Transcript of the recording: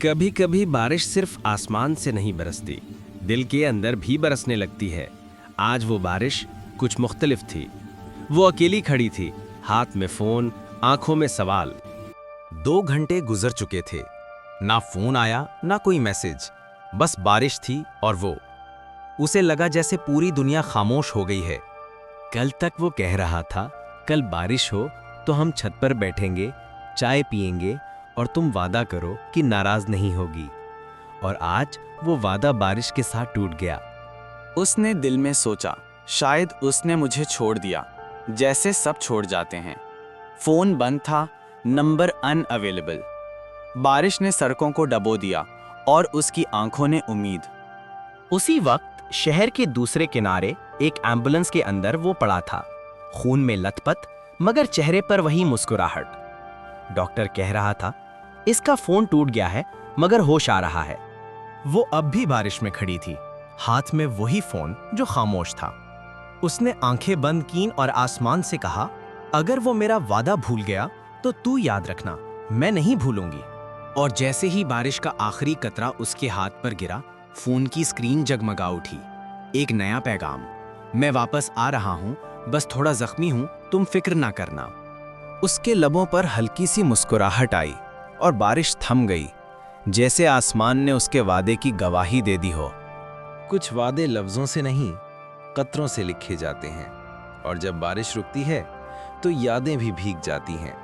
कभी कभी बारिश सिर्फ आसमान से नहीं बरसती, दिल के अंदर भी बरसने लगती है। आज वो बारिश कुछ मुख्तलिफ थी। वो अकेली खड़ी थी, हाथ में फोन, आंखों में सवाल। 2 घंटे गुजर चुके थे, ना फोन आया ना कोई मैसेज, बस बारिश थी और वो। उसे लगा जैसे पूरी दुनिया खामोश हो गई है। कल तक वो कह रहा था, कल बारिश हो तो हम छत पर बैठेंगे, चाय पिएंगे और तुम वादा करो कि नाराज नहीं होगी। और आज वो वादा बारिश के साथ टूट गया। उसने दिल में सोचा, शायद उसने मुझे छोड़ दिया, जैसे सब छोड़ जाते हैं। फोन बंद था, नंबर अनअवेलेबल। बारिश ने सड़कों को डबो दिया और उसकी आंखों ने उम्मीद। उसी वक्त शहर के दूसरे किनारे एक एम्बुलेंस के अंदर वो पड़ा था, खून में लथपथ, मगर चेहरे पर वही मुस्कुराहट। डॉक्टर कह रहा था, इसका फोन टूट गया है मगर होश आ रहा है। वो अब भी बारिश में खड़ी थी, हाथ में वही फोन जो खामोश था। उसने आंखें बंद कीं और आसमान से कहा, अगर वो मेरा वादा भूल गया तो तू याद रखना, मैं नहीं भूलूंगी। और जैसे ही बारिश का आखिरी कतरा उसके हाथ पर गिरा, फोन की स्क्रीन जगमगा उठी। एक नया पैगाम, मैं वापस आ रहा हूं, बस थोड़ा जख्मी हूं, तुम फिक्र ना करना। उसके लबों पर हल्की सी मुस्कुराहट आई और बारिश थम गई, जैसे आसमान ने उसके वादे की गवाही दे दी हो। कुछ वादे लफ्जों से नहीं, कतरों से लिखे जाते हैं, और जब बारिश रुकती है तो यादें भी भीग जाती हैं।